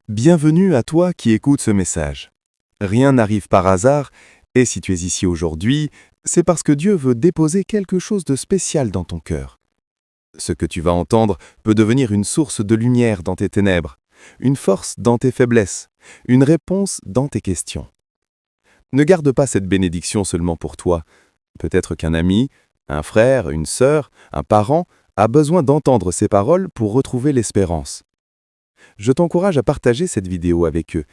Bienvenue à toi qui écoutes ce message. Rien n'arrive par hasard, et si tu es ici aujourd'hui, c'est parce que Dieu veut déposer quelque chose de spécial dans ton cœur. Ce que tu vas entendre peut devenir une source de lumière dans tes ténèbres, une force dans tes faiblesses, une réponse dans tes questions. Ne garde pas cette bénédiction seulement pour toi. Peut-être qu'un ami, un frère, une sœur, un parent a besoin d'entendre ces paroles pour retrouver l'espérance. Je t'encourage à partager cette vidéo avec eux,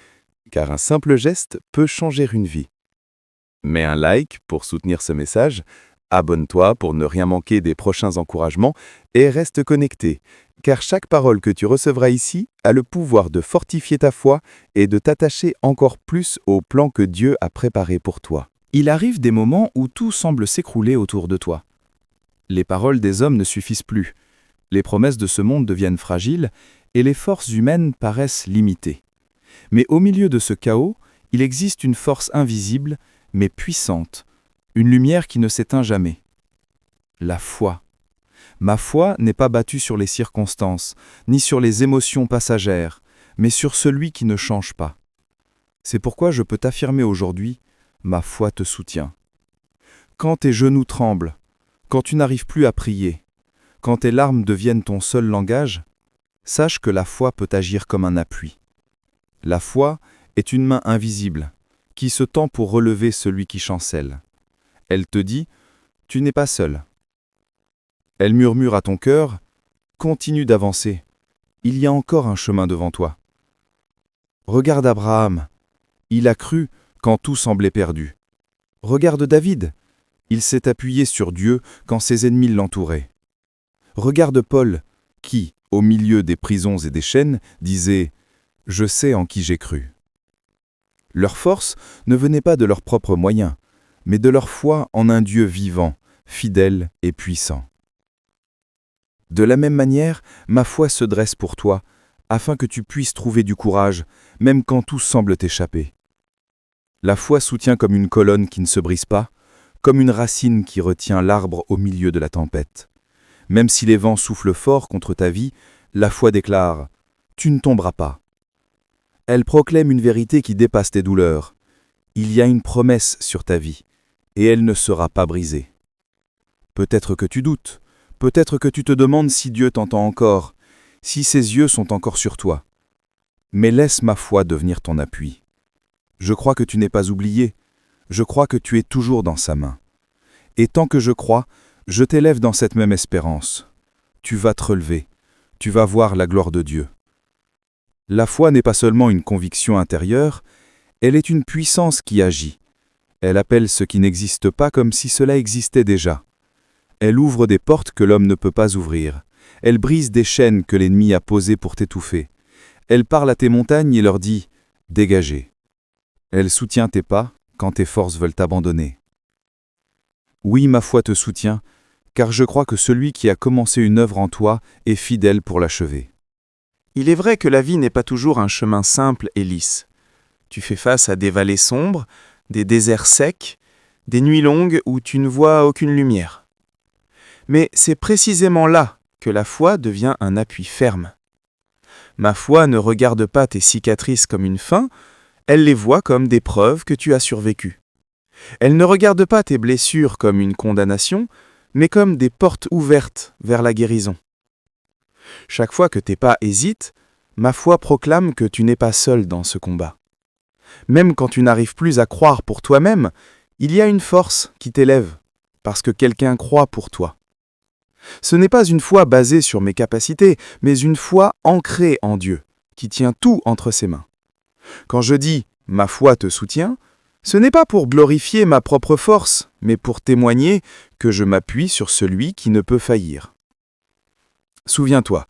car un simple geste peut changer une vie. Mets un like pour soutenir ce message, abonne-toi pour ne rien manquer des prochains encouragements et reste connecté, car chaque parole que tu recevras ici a le pouvoir de fortifier ta foi et de t'attacher encore plus au plan que Dieu a préparé pour toi. Il arrive des moments où tout semble s'écrouler autour de toi. Les paroles des hommes ne suffisent plus, les promesses de ce monde deviennent fragiles et les forces humaines paraissent limitées. Mais au milieu de ce chaos, il existe une force invisible, mais puissante, une lumière qui ne s'éteint jamais. La foi. Ma foi n'est pas battue sur les circonstances, ni sur les émotions passagères, mais sur celui qui ne change pas. C'est pourquoi je peux t'affirmer aujourd'hui, ma foi te soutient. Quand tes genoux tremblent, quand tu n'arrives plus à prier, quand tes larmes deviennent ton seul langage, sache que la foi peut agir comme un appui. La foi est une main invisible qui se tend pour relever celui qui chancelle. Elle te dit « Tu n'es pas seul ». Elle murmure à ton cœur « Continue d'avancer, il y a encore un chemin devant toi ». Regarde Abraham, il a cru quand tout semblait perdu. Regarde David, il s'est appuyé sur Dieu quand ses ennemis l'entouraient. Regarde Paul, qui, au milieu des prisons et des chaînes, disait « Je sais en qui j'ai cru ». Leur force ne venait pas de leurs propres moyens, mais de leur foi en un Dieu vivant, fidèle et puissant. De la même manière, ma foi se dresse pour toi, afin que tu puisses trouver du courage, même quand tout semble t'échapper. La foi soutient comme une colonne qui ne se brise pas, comme une racine qui retient l'arbre au milieu de la tempête. Même si les vents soufflent fort contre ta vie, la foi déclare « Tu ne tomberas pas ». Elle proclame une vérité qui dépasse tes douleurs. Il y a une promesse sur ta vie, et elle ne sera pas brisée. Peut-être que tu doutes, peut-être que tu te demandes si Dieu t'entend encore, si ses yeux sont encore sur toi. Mais laisse ma foi devenir ton appui. Je crois que tu n'es pas oublié, je crois que tu es toujours dans sa main. Et tant que je crois, je t'élève dans cette même espérance. Tu vas te relever, tu vas voir la gloire de Dieu. La foi n'est pas seulement une conviction intérieure, elle est une puissance qui agit. Elle appelle ce qui n'existe pas comme si cela existait déjà. Elle ouvre des portes que l'homme ne peut pas ouvrir. Elle brise des chaînes que l'ennemi a posées pour t'étouffer. Elle parle à tes montagnes et leur dit « Dégagez ». Elle soutient tes pas quand tes forces veulent t'abandonner. Oui, ma foi te soutient, car je crois que celui qui a commencé une œuvre en toi est fidèle pour l'achever. Il est vrai que la vie n'est pas toujours un chemin simple et lisse. Tu fais face à des vallées sombres, des déserts secs, des nuits longues où tu ne vois aucune lumière. Mais c'est précisément là que la foi devient un appui ferme. Ma foi ne regarde pas tes cicatrices comme une fin, elle les voit comme des preuves que tu as survécu. Elle ne regarde pas tes blessures comme une condamnation, mais comme des portes ouvertes vers la guérison. Chaque fois que tes pas hésitent, ma foi proclame que tu n'es pas seul dans ce combat. Même quand tu n'arrives plus à croire pour toi-même, il y a une force qui t'élève, parce que quelqu'un croit pour toi. Ce n'est pas une foi basée sur mes capacités, mais une foi ancrée en Dieu, qui tient tout entre ses mains. Quand je dis « ma foi te soutient », ce n'est pas pour glorifier ma propre force, mais pour témoigner que je m'appuie sur celui qui ne peut faillir. Souviens-toi,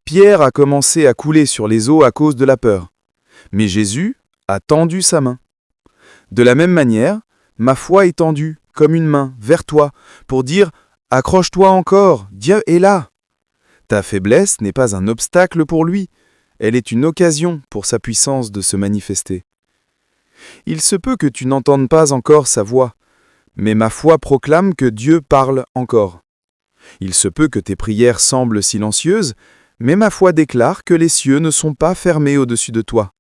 Pierre a commencé à couler sur les eaux à cause de la peur, mais Jésus a tendu sa main. De la même manière, ma foi est tendue comme une main vers toi pour dire « Accroche-toi encore, Dieu est là ». Ta faiblesse n'est pas un obstacle pour lui, elle est une occasion pour sa puissance de se manifester. Il se peut que tu n'entendes pas encore sa voix, mais ma foi proclame que Dieu parle encore. Il se peut que tes prières semblent silencieuses, Mais ma foi déclare que les cieux ne sont pas fermés au-dessus de toi.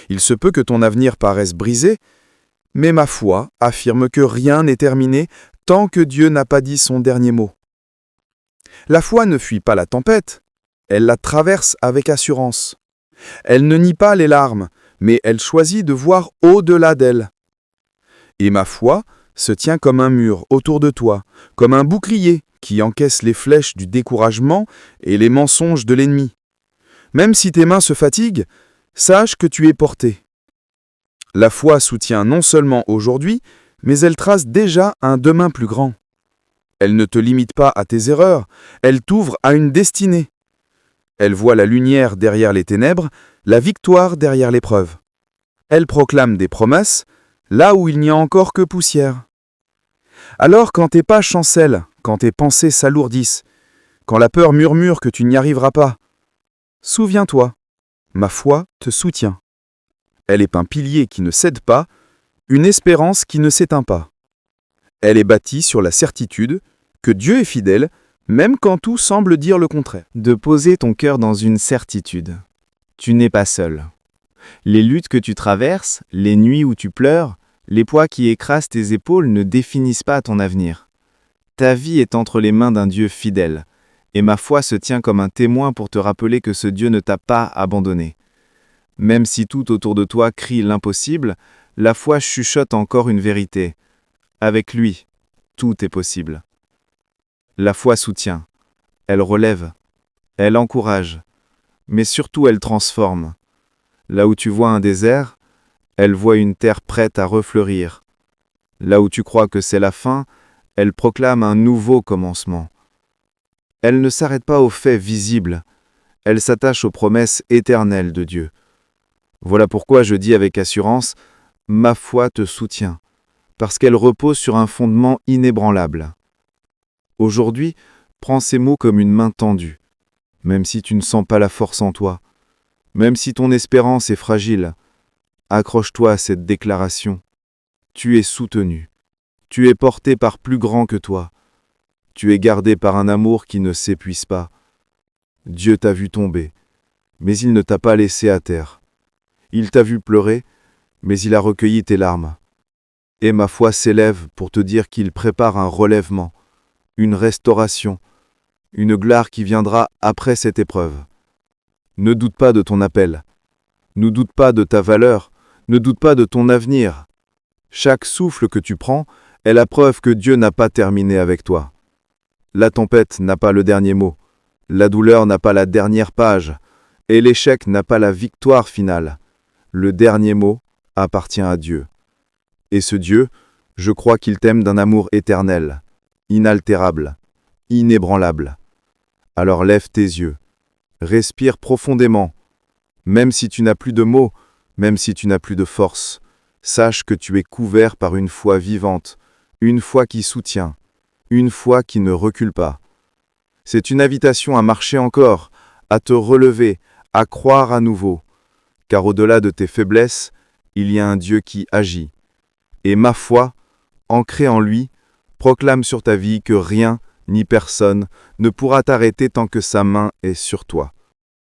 Il se peut que ton avenir paraisse brisé, mais ma foi affirme que rien n'est terminé tant que Dieu n'a pas dit son dernier mot. La foi ne fuit pas la tempête, elle la traverse avec assurance. Elle ne nie pas les larmes, mais elle choisit de voir au-delà d'elle. Et ma foi se tient comme un mur autour de toi, comme un bouclier qui encaisse les flèches du découragement et les mensonges de l'ennemi. Même si tes mains se fatiguent, sache que tu es porté. La foi soutient non seulement aujourd'hui, mais elle trace déjà un demain plus grand. Elle ne te limite pas à tes erreurs, elle t'ouvre à une destinée. Elle voit la lumière derrière les ténèbres, la victoire derrière l'épreuve. Elle proclame des promesses, là où il n'y a encore que poussière. Alors quand tes pas chancellent, quand tes pensées s'alourdissent, quand la peur murmure que tu n'y arriveras pas, souviens-toi, ma foi te soutient. Elle est un pilier qui ne cède pas, une espérance qui ne s'éteint pas. Elle est bâtie sur la certitude que Dieu est fidèle, même quand tout semble dire le contraire. De poser ton cœur dans une certitude. Tu n'es pas seul. Les luttes que tu traverses, les nuits où tu pleures, les poids qui écrasent tes épaules ne définissent pas ton avenir. Ta vie est entre les mains d'un Dieu fidèle, et ma foi se tient comme un témoin pour te rappeler que ce Dieu ne t'a pas abandonné. Même si tout autour de toi crie l'impossible, la foi chuchote encore une vérité. Avec lui, tout est possible. La foi soutient, elle relève, elle encourage, mais surtout elle transforme. Là où tu vois un désert, elle voit une terre prête à refleurir. Là où tu crois que c'est la fin, elle proclame un nouveau commencement. Elle ne s'arrête pas aux faits visibles, elle s'attache aux promesses éternelles de Dieu. Voilà pourquoi je dis avec assurance, ma foi te soutient, parce qu'elle repose sur un fondement inébranlable. Aujourd'hui, prends ces mots comme une main tendue, même si tu ne sens pas la force en toi, même si ton espérance est fragile, accroche-toi à cette déclaration. Tu es soutenu, tu es porté par plus grand que toi, tu es gardé par un amour qui ne s'épuise pas. Dieu t'a vu tomber, mais il ne t'a pas laissé à terre. Il t'a vu pleurer, mais il a recueilli tes larmes. Et ma foi s'élève pour te dire qu'il prépare un relèvement, une restauration, une gloire qui viendra après cette épreuve. Ne doute pas de ton appel, ne doute pas de ta valeur, ne doute pas de ton avenir. Chaque souffle que tu prends est la preuve que Dieu n'a pas terminé avec toi. La tempête n'a pas le dernier mot, la douleur n'a pas la dernière page, et l'échec n'a pas la victoire finale. Le dernier mot appartient à Dieu. Et ce Dieu, je crois qu'il t'aime d'un amour éternel, inaltérable, inébranlable. Alors lève tes yeux, respire profondément. Même si tu n'as plus de mots, même si tu n'as plus de force, sache que tu es couvert par une foi vivante, une foi qui soutient, une foi qui ne recule pas. C'est une invitation à marcher encore, à te relever, à croire à nouveau. Car au-delà de tes faiblesses, il y a un Dieu qui agit. Et ma foi, ancrée en lui, proclame sur ta vie que rien ni personne ne pourra t'arrêter tant que sa main est sur toi.